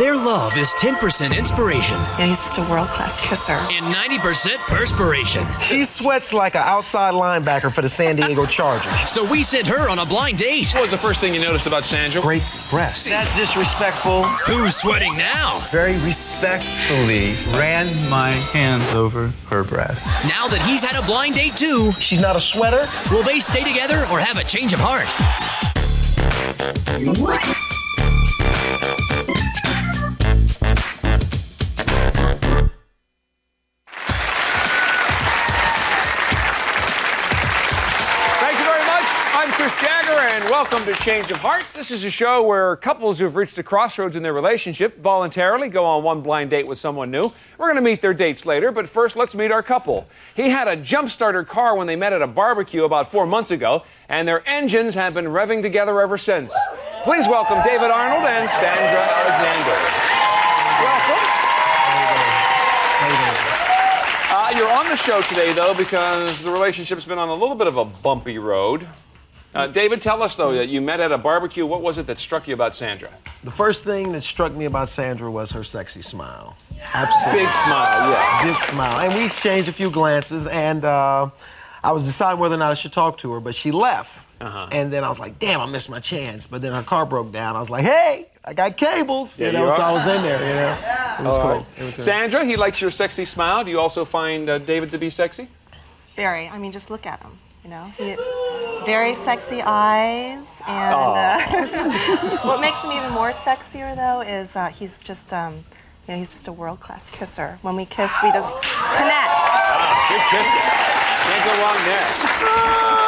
Their love is 10% inspiration And he's just a world-class kisser. and 90% perspiration. She sweats like an outside linebacker for the San Diego Chargers. So we sent her on a blind date. What was the first thing you noticed about Sandra? Great breasts. That's disrespectful. Who's sweating now? Very respectfully ran my hands over her breast. Now that he's had a blind date too, She's not a sweater. will they stay together or have a change of heart? Thank you very much. I'm Chris Jagger, and welcome to Change of Heart. This is a show where couples who've reached a crossroads in their relationship voluntarily go on one blind date with someone new. We're going to meet their dates later, but first let's meet our couple. He had a jump-starter car when they met at a barbecue about 4 months ago, and their engines have been revving together ever since. Please welcome David Arnold and Sandra Alexander. Welcome. You're on the show today, though, because the relationship's been on a little bit of a bumpy road. David, tell us, though, that you met at a barbecue. What was it that struck you about Sandra? The first thing that struck me about Sandra was her sexy smile. Absolutely. Big smile, yeah. Big smile. And we exchanged a few glances, and I was deciding whether or not I should talk to her, but she left. And then I was like, damn, I missed my chance. But then her car broke down. I was like, hey, I got cables. Yeah, you know, you so are. I was in there, you know. It was All cool. right. It was good. Sandra, he likes your sexy smile. Do you also find David to be sexy? Very. I mean, just look at him. You know, he has very sexy eyes, and what makes him even more sexier, though, is he's just, he's just a world-class kisser. When we kiss, we just connect. Good kissing. Can't go wrong there.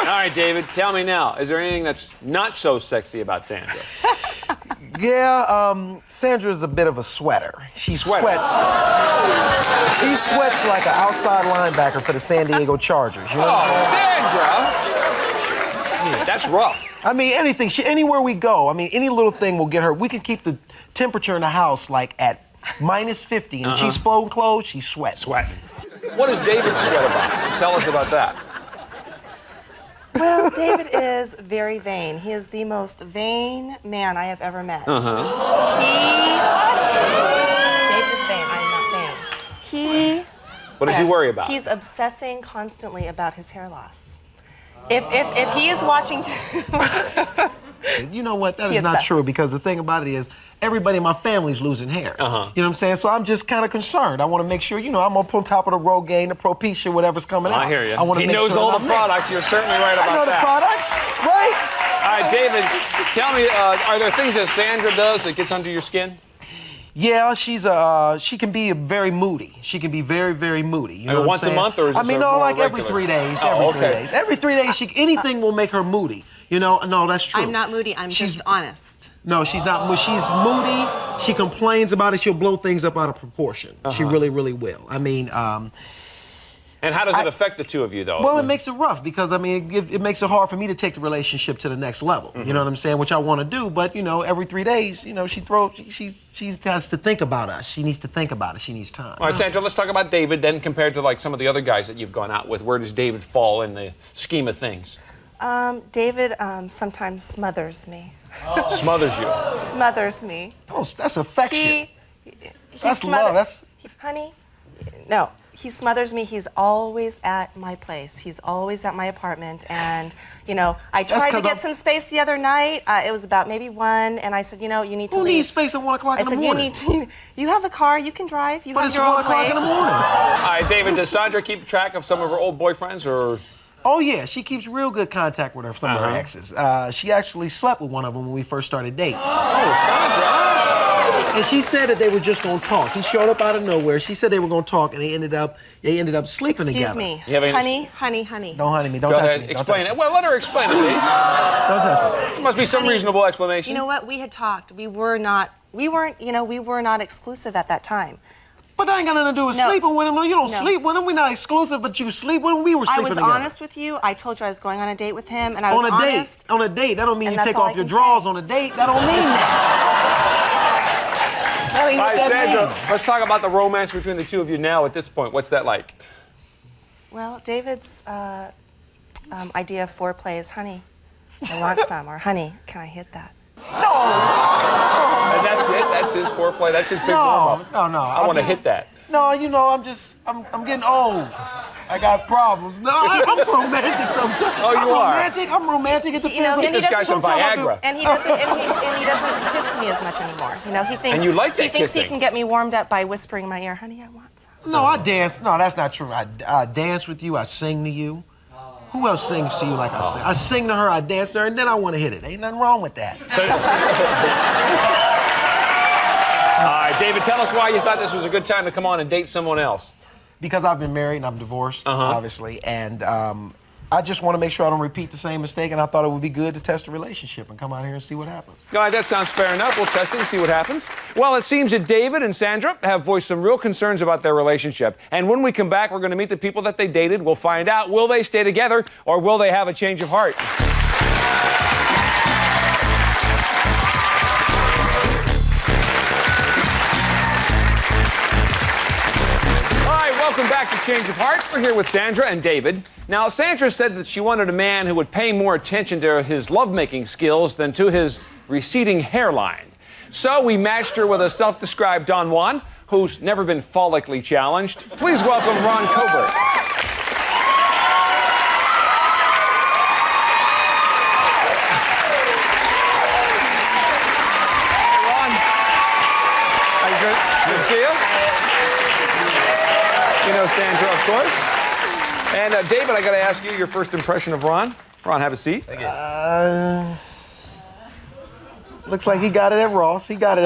All right, David, tell me now, is there anything that's not so sexy about Sandra? Yeah, Sandra's a bit of a sweater. She sweats. She sweats like an outside linebacker for the San Diego Chargers. You know what I'm saying? Sandra! That's rough. I mean, anything. Anywhere we go, I mean, any little thing will get her. We can keep the temperature in the house like at minus 50, and she's folding clothes, she sweats. Sweating. What does David sweat about? Tell us about that. Well, David is very vain. He is the most vain man I have ever met. David is vain. I am not vain. What does he worry about? He's obsessing constantly about his hair loss. If he is watching, You know what? That He is not obsesses. true, because the thing about it is, everybody in my family's losing hair. You know what I'm saying? So I'm just kind of concerned. I want to make sure, you know, I'm up on top of the Rogaine, the Propecia, whatever's coming out. I hear you. I want to He make knows sure all that the I'm there. products. You're certainly right about I know that. the products, right? All right, David, tell me, are there things that Sandra does that gets under your skin? Yeah, she can be very moody. She can be very, very moody. You know what I'm once a saying? month, or is I this mean, a no, more like every regular? 3 days. Oh, Every 3 okay. days. Every 3 days, anything will make her moody. You know, no, that's true. I'm not moody, I'm just honest. No, she's not. She's moody. She complains about it. She'll blow things up out of proportion. She really, really will. I mean, And how does it affect the two of you, though? well, it makes it rough, because I mean, it makes it hard for me to take the relationship to the next level. You know what I'm saying? Which I want to do, but you know, every 3 days, you know, she has to think about us. She needs to think about it. She needs time. All right, Sandra, let's talk about David then, compared to like some of the other guys that you've gone out with. Where does David fall in the scheme of things? David sometimes smothers me. Smothers you. Smothers me. Oh, that's affection. That's smothers- love. Honey, no. He smothers me. He's always at my place. He's always at my apartment. And, you know, I tried to 'cause get some space the other night. It was about maybe 1, and I said, you know, you need to Who leave. needs space at 1 o'clock I in the said, morning? you have a car, you can drive, you But have it's your 1 own o'clock place. in the morning. All right, David, does Sandra keep track of some of her old boyfriends, or? Oh, yeah, she keeps real good contact with some of her exes. She actually slept with one of them when we first started dating. Oh, Sandra. And she said that they were just gonna talk. He showed up out of nowhere. She said they were gonna talk, and they ended up sleeping together. Excuse me. You have any- Honey. Don't honey me. Don't Go touch ahead, me. Don't explain touch it. Well, let her explain it, please. Me. Don't touch me. There must be some Honey, reasonable explanation. You know what? We had talked. We were not exclusive at that time. But that ain't got nothing to do with No. sleeping with him. No, you don't No. sleep with him. We're not exclusive, but you sleep with him. We were I sleeping was together. honest with you. I told you I was going on a date with him, and I was On a honest. date. On a date. That don't mean And you that's take all off I your can drawers say. on a date. That don't mean that. That ain't All what right, that Sandra, means. let's talk about the romance between the two of you now at this point. What's that like? Well, David's idea of foreplay is, honey, I want some, or honey, can I hit that? And that's it. That's his foreplay. That's his big warm-up. No. I want to hit that. No, you know, I'm getting old. I got problems. No, I'm romantic sometimes. Oh, you are? I'm romantic. It depends. and This guy's some Viagra. And he doesn't kiss me as much anymore. You know, he thinks And you like that he thinks kissing. he can get me warmed up by whispering in my ear, "Honey, I want some." No, I dance. No, that's not true. I dance with you. I sing to you. Who else sings to you like I sing? I sing to her, I dance to her, and then I want to hit it. Ain't nothing wrong with that. So, all right, David, tell us why you thought this was a good time to come on and date someone else. Because I've been married and I'm divorced, obviously, and I just want to make sure I don't repeat the same mistake, and I thought it would be good to test a relationship and come out here and see what happens. All right, that sounds fair enough. We'll test it and see what happens. Well, it seems that David and Sandra have voiced some real concerns about their relationship. And when we come back, we're going to meet the people that they dated. We'll find out, will they stay together or will they have a change of heart? Welcome back to Change of Heart. We're here with Sandra and David. Now, Sandra said that she wanted a man who would pay more attention to his lovemaking skills than to his receding hairline. So we matched her with a self-described Don Juan who's never been follically challenged. Please welcome Ron Cobert. Hey, Ron. How you doing? Good to see you. You know Sandra, of course. And David, I got to ask you your first impression of Ron. Ron, have a seat. Looks like he got it at Ross. He got it.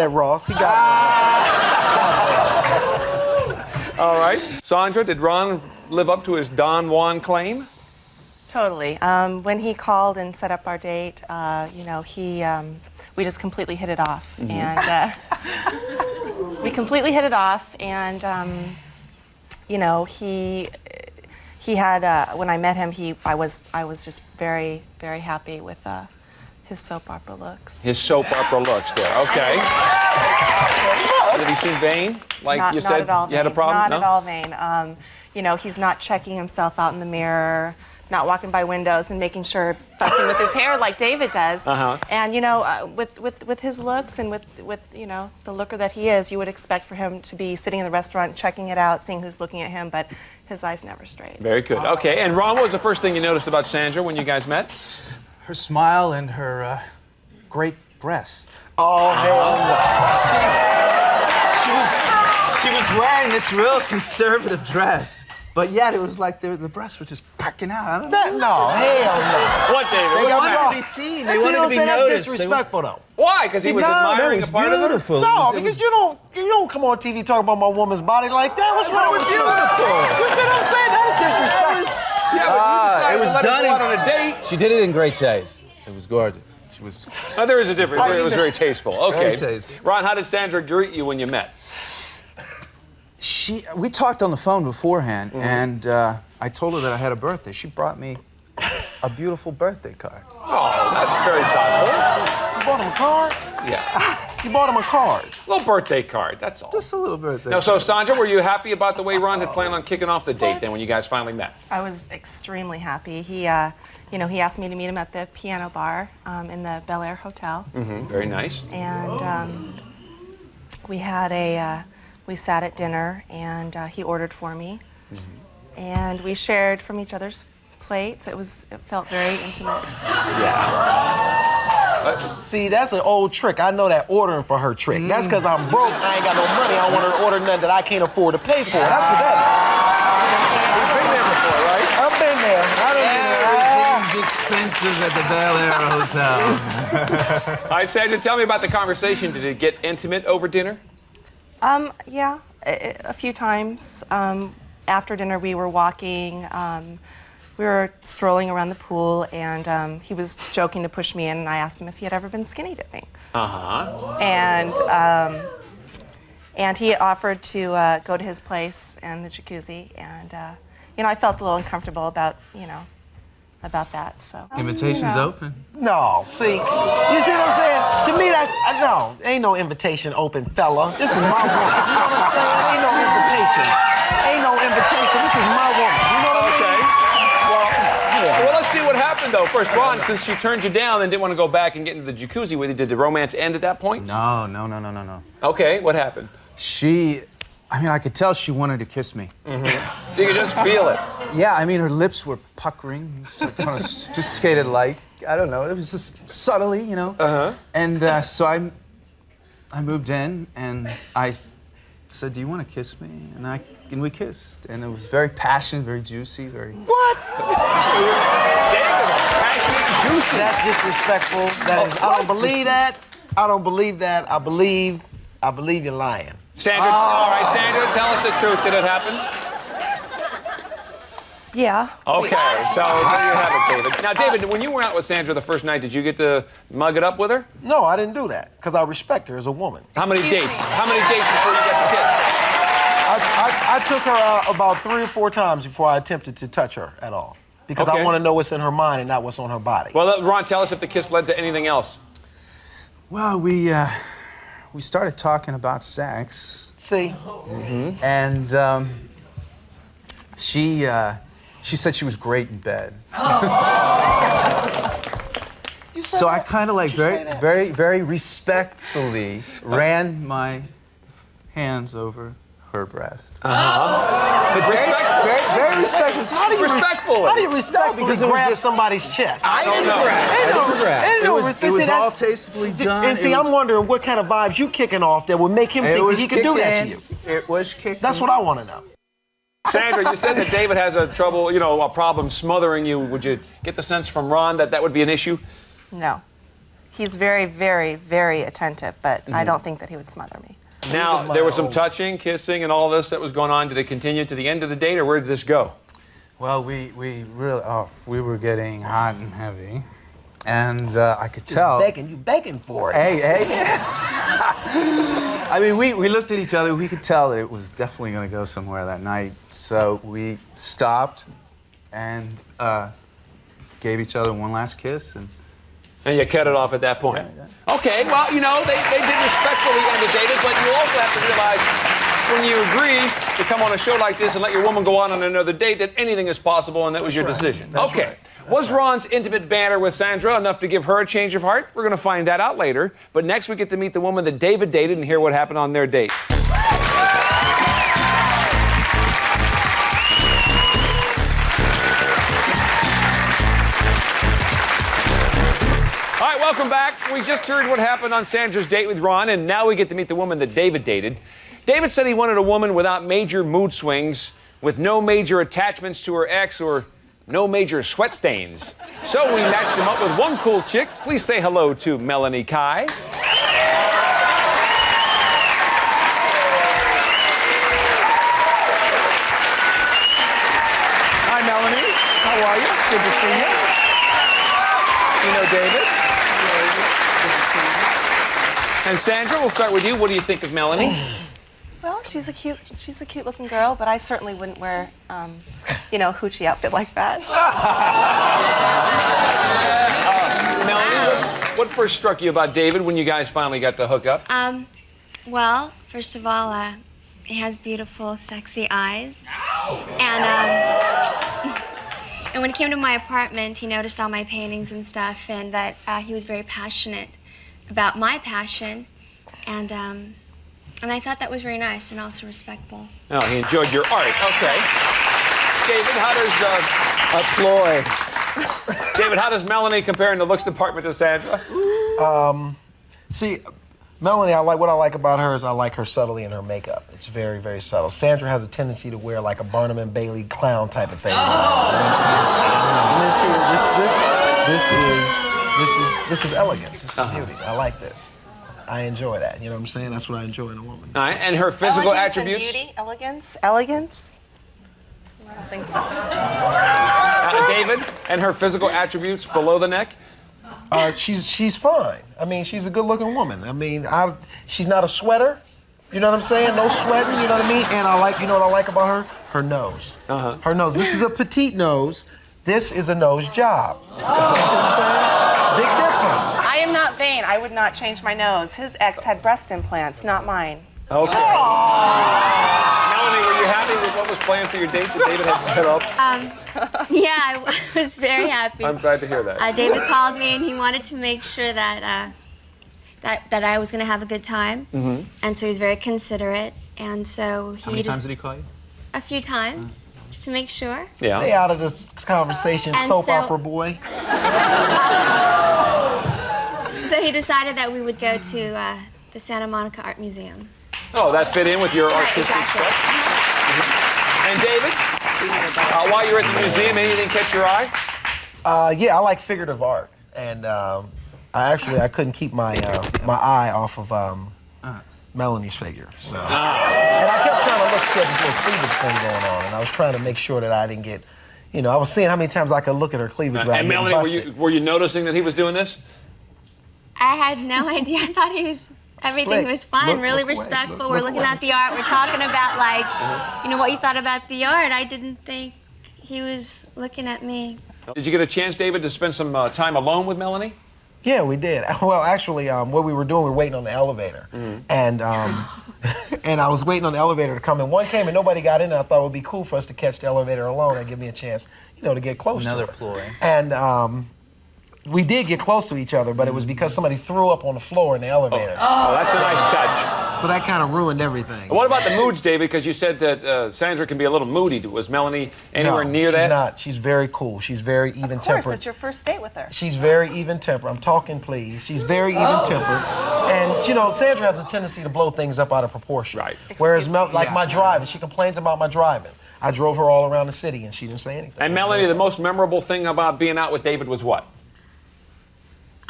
All right. Sandra, did Ron live up to his Don Juan claim? Totally. When he called and set up our date, you know, we just completely hit it off, and we completely hit it off, and. You know, he had when I met him, I was just very, very happy with his soap opera looks. His soap opera looks there. Okay. Did he seem vain? Like you said, you had a problem? Not at all vain. You know, he's not checking himself out in the mirror, not walking by windows and making sure, fussing with his hair like David does. And you know, with his looks and with you know the looker that he is, you would expect for him to be sitting in the restaurant, checking it out, seeing who's looking at him, but his eyes never strayed. Very good. Okay. And Ron, what was the first thing you noticed about Sandra when you guys met? Her smile and her great breast. Oh, hell She was wearing this real conservative dress, but yet it was like the breasts were just perking out. I don't know. no, hell no. What, David? They What's wanted that? to be seen. They See wanted what to I'm be saying? That's noticed. disrespectful, though. Why? Because he was admiring a part of her? beautiful. No, because you don't come on TV talking about my woman's body like that. What's wrong with you? beautiful. You see what I'm saying? That is disrespectful. Yeah, but you decided it was to let her done go out on a date. She did it in great taste. It was gorgeous. She was. Oh, there is a difference. It was very tasteful. Okay. Very tasteful. Ron, how did Sandra greet you when you met? We talked on the phone beforehand, and I told her that I had a birthday. She brought me a beautiful birthday card. Oh, that's very thoughtful. You bought him a card? Yeah. You bought him a card. A little birthday card, that's all. Just a little birthday. Now, so Sandra, were you happy about the way Ron had planned on kicking off the date then when you guys finally met? I was extremely happy. He, you know, he asked me to meet him at the piano bar in the Bel Air Hotel. Very nice. And we sat at dinner, and he ordered for me. And we shared from each other's plates. It felt very intimate. Yeah. See, that's an old trick. I know that ordering for her trick. That's because I'm broke. I ain't got no money. I don't want her to order nothing that I can't afford to pay for. That's what that You've been there before, right? is. I've been there. Everything's expensive at the Bel Air Hotel. All right, Sandra, tell me about the conversation. Did it get intimate over dinner? Yeah, a few times. After dinner, we were walking. We were strolling around the pool, and he was joking to push me in, and I asked him if he had ever been skinny dipping. And he offered to go to his place and the jacuzzi, and you know, I felt a little uncomfortable about that. So Invitation's open. No, see, you see what I'm saying? To me, that's no, ain't no invitation open, fella. This is my woman. You know what I'm saying? Ain't no invitation. Ain't no invitation. This is my woman. You know what I'm saying? Well, let's see what happens happened, though? First, Ron, since she turned you down and didn't want to go back and get into the jacuzzi with you, did the romance end at that point? No. Okay, what happened? I could tell she wanted to kiss me. You could just feel it. Yeah, I mean, her lips were puckering, kind of sophisticated like. I don't know, it was just subtly, you know. And so I moved in, and I said, "Do you want to kiss me?" And we kissed, and it was very passionate, very juicy, very. What? David, passionate, juicy. That's disrespectful. That is, I don't believe that. I don't believe that. I believe you're lying. Sandra, all right, Sandra, tell us the truth. Did it happen? Yeah. Okay, so there you have it, David. Now, David, when you were out with Sandra the first night, did you get to mug it up with her? No, I didn't do that because I respect her as a woman. How many dates? How many dates before you got the kiss? I took her out about 3 or 4 times before I attempted to touch her at all because I want to know what's in her mind and not what's on her body. Well, Ron, tell us if the kiss led to anything else. Well, we started talking about sex. See? And she said she was great in bed. So I kind of like very respectfully ran my hands over her breast. But very respectful. How do you respect? Because it grab somebody's chest. I didn't grab. It was all tastefully done. And see, I'm wondering what kind of vibes you kicking off that would make him think that he could do that to you. It was kicking. That's what I want to know. Sandra, you said that David has a problem smothering you. Would you get the sense from Ron that that would be an issue? No. He's very, very, very attentive, but I don't think that he would smother me. Now, there was some touching, kissing, and all this that was going on. Did it continue to the end of the date, or where did this go? Well, we were getting hot and heavy, and I could tell. You begging for it. Hey. I mean, we looked at each other. We could tell that it was definitely going to go somewhere that night. So we stopped and gave each other one last kiss. And you cut it off at that point. Yeah. Okay, well, they did respectfully end the date, but you also have to realize when you agree to come on a show like this and let your woman go on another date, that anything is possible, and that was your decision. That's okay. Right. Was ron's intimate banter with Sandra enough to give her a change of heart? We're going to find that out later. But next we get to meet the woman that David dated and hear what happened on their date. All right, welcome back. We just heard what happened on Sandra's date with Ron, and now we get to meet the woman that David dated. David said he wanted a woman without major mood swings, with no major attachments to her ex, or no major sweat stains. So we matched him up with one cool chick. Please say hello to Melanie Kai. Hi, Melanie. How are you? Good to see you. You know David? And Sandra, we'll start with you. What do you think of Melanie? Well, she's a cute looking girl, but I certainly wouldn't wear, hoochie outfit like that. Melanie, what first struck you about David when you guys finally got to hook up? Well, first of all, he has beautiful, sexy eyes. And when he came to my apartment, he noticed all my paintings and stuff, and that he was very passionate about my passion, and I thought that was very nice and also respectful. Oh, he enjoyed your art. Okay. David, how does David, how does Melanie compare in the looks department to Sandra? See, Melanie, what I like about her is I like her subtlety in her makeup. It's very, very subtle. Sandra has a tendency to wear like a Barnum and Bailey clown type of thing. You know what I'm saying? This is elegance. This is beauty. I like this. I enjoy that. You know what I'm saying? That's what I enjoy in a woman. All right, and her physical attributes? And beauty, elegance. I don't think so. David, and her physical attributes below the neck? She's fine. I mean, she's a good-looking woman. I mean, she's not a sweater. You know what I'm saying? No sweating. You know what I mean? And you know what I like about her? Her nose. Her nose. This is a petite nose. This is a nose job. You see what I'm saying? Big difference. I am not vain. I would not change my nose. His ex had breast implants, not mine. Okay. Melanie, were you happy with what was planned for your date that David had set up? Yeah, I was very happy. I'm glad to hear that. David called me and he wanted to make sure that that I was going to have a good time, and so he was very considerate. And so How many times did he call you? A few times, just to make sure. Yeah. Stay out of this conversation, And soap so- opera boy. So he decided that we would go to the Santa Monica Art Museum. Oh, that fit in with your artistic exactly. stuff. And David, while you're at the museum, anything catch your eye? Yeah, I like figurative art, and I couldn't keep my my eye off of Melanie's figure. So, and I kept trying to look at this little cleavage thing going on, and I was trying to make sure that I didn't get, I was seeing how many times I could look at her cleavage without And getting Melanie, busted. were you noticing that he was doing this? I had no idea. I thought everything Slick. was fine, Look really away, respectful. look We're looking away. at the art. We're talking about what you thought about the art. I didn't think he was looking at me. Did you get a chance, David, to spend some time alone with Melanie? Yeah, we did. Well, actually, what we were doing, we were waiting on the elevator, and and I was waiting on the elevator to come in. One came and nobody got in. And I thought it would be cool for us to catch the elevator alone and give me a chance, to get close Another to her. ploy. And we did get close to each other, but it was because somebody threw up on the floor in the elevator. Oh, that's a nice touch. So that kind of ruined everything. What about the moods, David? Because you said that Sandra can be a little moody. Was Melanie anywhere No, near that? She's not. She's very cool. She's very even-tempered. Of course, it's your first date with her. She's very even-tempered. I'm talking, please. She's very even-tempered. And, Sandra has a tendency to blow things up out of proportion. Right. Whereas, Excuse me. my driving, she complains about my driving. I drove her all around the city, and she didn't say anything. And Melanie, the most memorable thing about being out with David was what?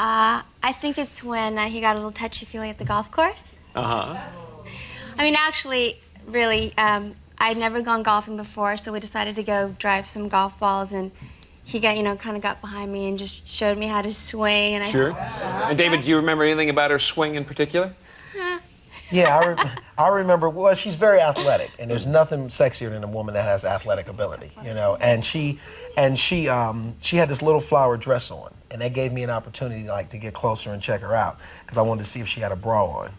I think it's when he got a little touchy-feely at the golf course. Uh-huh. I mean, actually, really, I'd never gone golfing before, so we decided to go drive some golf balls, and he got, kind of got behind me and just showed me how to swing. And Sure. And David, do you remember anything about her swing in particular? Yeah, I remember. Well, she's very athletic, and there's nothing sexier than a woman that has athletic ability, And she had this little flower dress on, and that gave me an opportunity to get closer and check her out because I wanted to see if she had a bra on.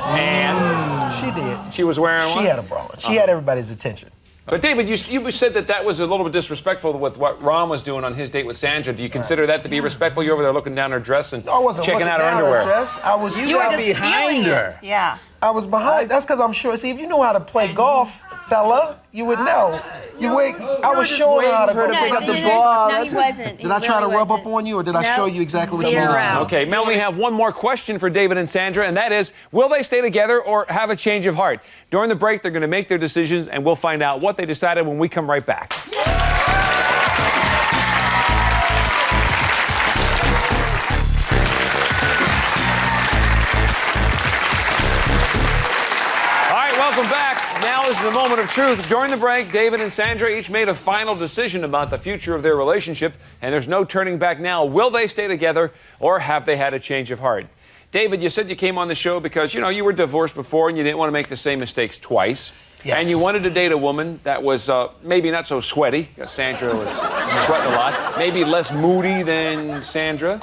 And She did. she was wearing one? She had a bra on. She had everybody's attention. But David, you said that was a little bit disrespectful with what Ron was doing on his date with Sandra. Do you consider that to be respectful? You're over there looking down her dress and I wasn't checking looking out her down underwear. dress. I was. You got behind her. Yeah. I was behind. That's because I'm sure. See, if you know how to play golf, fella, you would know. I was showing her how to pick up the ball. No, he wasn't. Did I try to rub up on you, or did I show you exactly what you Zero. needed to know? Okay, Melanie, have one more question for David and Sandra, and that is, will they stay together or have a change of heart? During the break, they're going to make their decisions, and we'll find out what they decided when we come right back. All right, welcome back. Now is the moment of truth. During the break, David and Sandra each made a final decision about the future of their relationship, and there's no turning back now. Will they stay together, or have they had a change of heart? David, you said you came on the show because, you were divorced before and you didn't want to make the same mistakes twice. Yes. And you wanted to date a woman that was maybe not so sweaty, because Sandra was sweating a lot, maybe less moody than Sandra.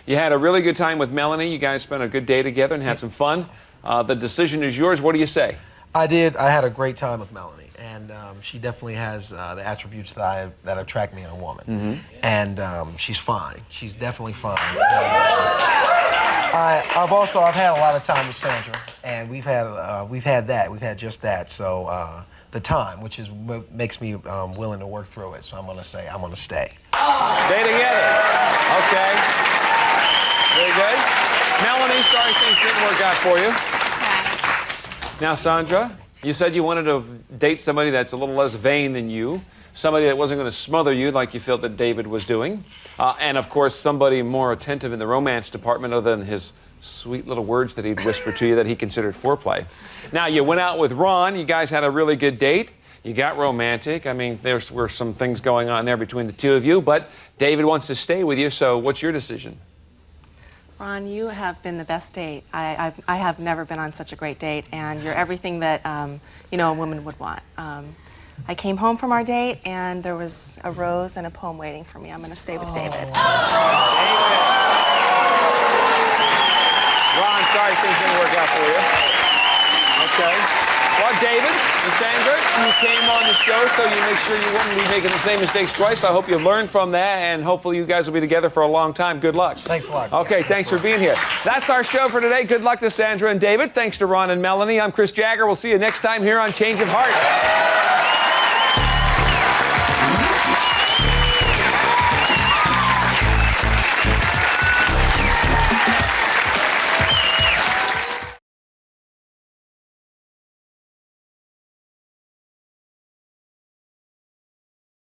You had a really good time with Melanie. You guys spent a good day together and had some fun. The decision is yours. What do you say? I did. I had a great time with Melanie, and she definitely has the attributes that attract me in a woman. And she's fine. She's definitely fine. I've had a lot of time with Sandra, and we've had just that. So the time, which is what makes me willing to work through it. So I'm gonna say I'm gonna stay. Stay together. Okay. Very good. Melanie, sorry things didn't work out for you. Now, Sandra, you said you wanted to date somebody that's a little less vain than you, somebody that wasn't going to smother you like you felt that David was doing, and, of course, somebody more attentive in the romance department other than his sweet little words that he'd whisper to you that he considered foreplay. Now, you went out with Ron. You guys had a really good date. You got romantic. I mean, there were some things going on there between the two of you, but David wants to stay with you, so what's your decision? Ron, you have been the best date. I have never been on such a great date, and you're everything that a woman would want. I came home from our date, and there was a rose and a poem waiting for me. I'm going to stay with David. Ron, sorry things didn't work out for you. Okay. Well, David and Sandra, you came on the show, so you make sure you wouldn't be making the same mistakes twice. I hope you learned from that, and hopefully you guys will be together for a long time. Good luck. Thanks a lot. Okay, thanks for being here. That's our show for today. Good luck to Sandra and David. Thanks to Ron and Melanie. I'm Chris Jagger. We'll see you next time here on Change of Heart.